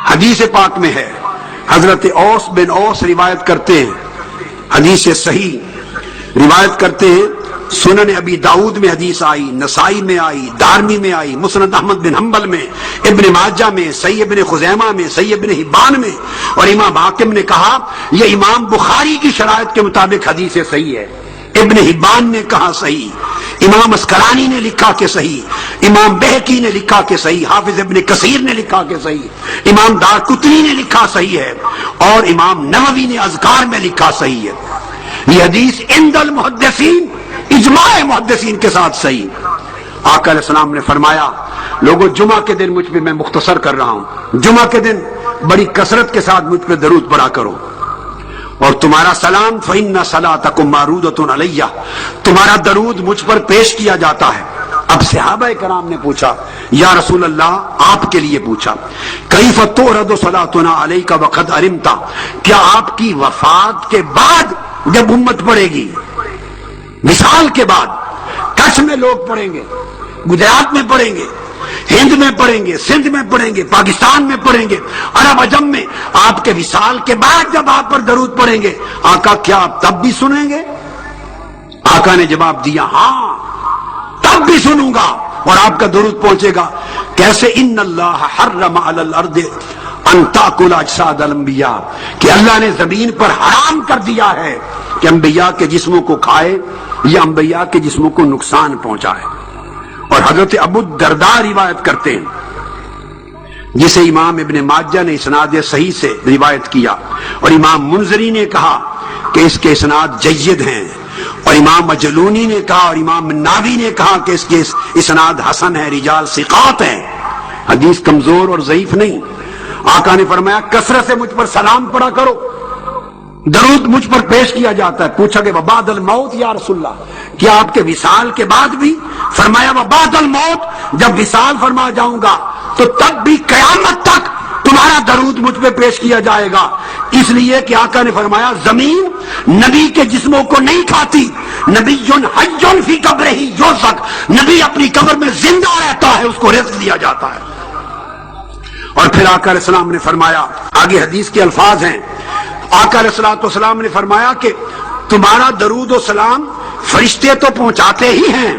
حدیث پاک میں ہے، حضرت اوس بن اوس روایت کرتے ہیں، حدیث صحیح روایت کرتے ہیں، سنن ابی داؤد میں حدیث آئی، نسائی میں آئی، دارمی میں آئی، مسند احمد بن حنبل میں، ابن ماجہ میں، صحیح ابن خزیمہ میں، صحیح ابن حبان میں، اور امام حاکم نے کہا یہ امام بخاری کی شرائط کے مطابق حدیث صحیح ہے، ابن حبان نے کہا صحیح، امام اسکلانی نے لکھا کہ صحیح، امام بہقی نے لکھا کہ صحیح، حافظ ابن کثیر نے لکھا کہ صحیح، امام دارقطنی نے لکھا صحیح ہے، اور امام نووی نے اذکار میں لکھا صحیح ہے۔ یہ حدیث عند المحدثین، اجماع محدثین کے ساتھ صحیح۔ آقا علیہ السلام نے فرمایا لوگوں جمعہ کے دن مجھ پہ، میں مختصر کر رہا ہوں، جمعہ کے دن بڑی کثرت کے ساتھ مجھ پہ درود پڑھا کرو، اور تمہارا سلام فإن صلاتکم معروضۃ علیہ، تمہارا درود مجھ پر پیش کیا جاتا ہے۔ اب صحابہ کرام نے پوچھا یا رسول اللہ، آپ کے لیے پوچھا، کیف تورد صلاتنا علیک وقد علمت، کیا آپ کی وفات کے بعد جب امت پڑھے گی، مثال کے بعد کچھ میں لوگ پڑھیں گے، گجرات میں پڑھیں گے، ہند میں پڑھیں گے، سندھ میں پڑھیں گے، پاکستان میں پڑھیں گے، عرب عجم میں، آپ کے وصال کے بعد جب آپ پر درود پڑھیں گے آقا کیا آپ تب بھی سنیں گے؟ آقا نے جواب دیا ہاں تب بھی سنوں گا، اور آپ کا درود پہنچے گا۔ کیسے؟ ان اللہ حرم علی الارض ان تاکل اجساد الانبیاء، کہ اللہ نے زمین پر حرام کر دیا ہے کہ انبیاء کے جسموں کو کھائے یا انبیاء کے جسموں کو نقصان پہنچائے۔ اور حضرت ابو الدرداء روایت کرتے ہیں، جسے امام ابن ماجہ نے اسناد صحیح سے روایت کیا، اور امام منذری نے کہا کہ اس کے اسناد جید ہیں، اور امام مجلونی نے کہا اور امام ناوی نے کہا کہ اس کے اسناد حسن ہے، رجال ثقات ہیں، حدیث کمزور اور ضعیف نہیں۔ آقا نے فرمایا کثرت سے مجھ پر سلام پڑھا کرو، درود مجھ پر پیش کیا جاتا ہے۔ پوچھا کہ وبعد الموت یا رسول اللہ، کیا آپ کے وصال کے بعد بھی؟ فرمایا وبعد الموت، جب وصال فرما جاؤں گا تو تب بھی قیامت تک تمہارا درود مجھ پہ پیش کیا جائے گا، اس لیے کہ آقا نے فرمایا زمین نبی کے جسموں کو نہیں کھاتی، نبی حی فی قبرہ یرزق، نبی اپنی قبر میں زندہ رہتا ہے، اس کو رزق دیا جاتا ہے۔ اور پھر آقا علیہ السلام نے فرمایا، آگے حدیث کے الفاظ ہیں، آقا علیہ السلام نے فرمایا کہ تمہارا درود و سلام فرشتے تو پہنچاتے ہی ہیں،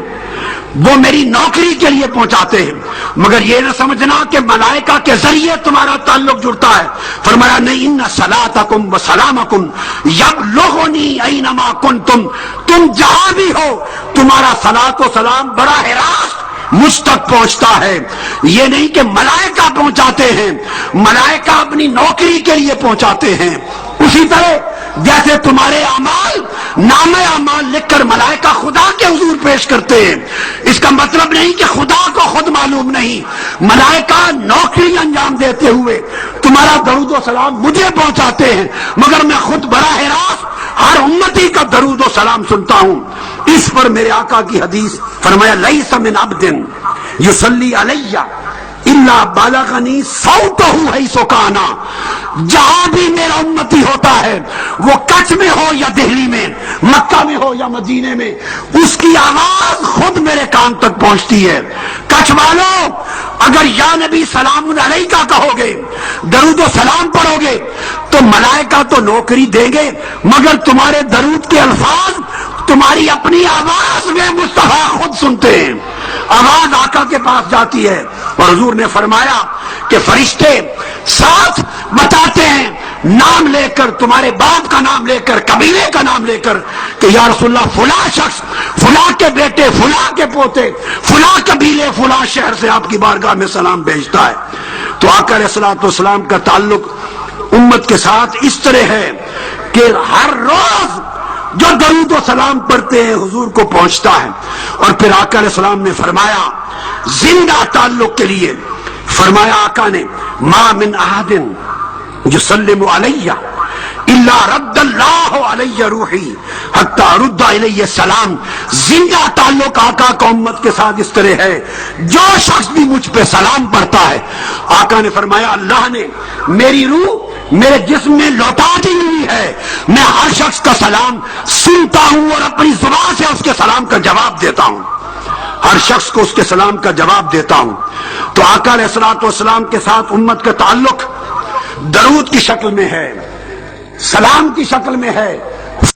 وہ میری نوکری کے لیے پہنچاتے ہیں، مگر یہ نہ سمجھنا کہ ملائکہ کے ذریعے تمہارا تعلق جڑتا ہے۔ فرمایا نہیں، ان صلاتکم و سلامکم یبلغنی اینما کنتم، تم جہاں بھی ہو تمہارا صلاۃ و سلام براہ راست مجھ تک پہنچتا ہے۔ یہ نہیں کہ ملائکہ پہنچاتے ہیں، ملائکہ اپنی نوکری کے لیے پہنچاتے ہیں۔ اسی طرح جیسے تمہارے اعمال نام اعمال لکھ کر ملائکہ خدا کے حضور پیش کرتے ہیں، اس کا مطلب نہیں کہ خدا کو خود معلوم نہیں، ملائکہ نوکری انجام دیتے ہوئے تمہارا درود و سلام مجھے پہنچاتے ہیں، مگر میں خود براہ راست ہر امتی کا درود و سلام سنتا ہوں۔ اس پر میرے آقا کی حدیث فرمایا لیس من عبد یصلی علیہ الا بلغنی صوتہ حیث کان، جہاں بھی میرا امتی ہوتا ہے، وہ کچھ میں ہو یا دہلی میں، مکہ میں ہو یا مدینے میں، اس کی آواز خود میرے کان تک پہنچتی ہے۔ کچھ والوں اگر یا نبی سلام علیکہ کہو گے، درود و سلام پڑھو گے تو ملائکہ تو نوکری دیں گے، مگر تمہارے درود کے الفاظ تمہاری اپنی آواز میں مصطفیٰ خود سنتے ہیں، آواز آقا کے پاس جاتی ہے۔ اور حضور نے فرمایا کہ فرشتے ساتھ بتاتے ہیں نام لے کر، تمہارے باپ کا نام لے کر، قبیلے کا نام لے کر، کہ یا رسول اللہ فلاں شخص، فلاں کے بیٹے، فلاں کے پوتے، فلاں قبیلے، فلاں شہر سے آپ کی بارگاہ میں سلام بھیجتا ہے۔ تو آقا علیہ السلام کا تعلق امت کے ساتھ اس طرح ہے کہ ہر روز جو درود و سلام پڑھتے ہیں حضور کو پہنچتا ہے۔ اور پھر آقا علیہ السلام نے فرمایا زندہ تعلق کے لیے، فرمایا آقا نے ما من احد یسلم علیہ الا رد اللہ علیہ روحی حتی رد علیہ السلام۔ زندہ تعلق آقا کا امت کے ساتھ اس طرح ہے، جو شخص بھی مجھ پہ سلام پڑھتا ہے، آقا نے فرمایا اللہ نے میری روح میرے جسم میں لوٹا دی ہوئی ہے، میں ہر شخص کا سلام سنتا ہوں اور اپنی زبان سے اس کے سلام کا جواب دیتا ہوں۔ ہر شخص کو اس کے سلام کا جواب دیتا ہوں۔ تو آقا علیہ الصلوۃ والسلام کے ساتھ امت کا تعلق درود کی شکل میں ہے، سلام کی شکل میں ہے،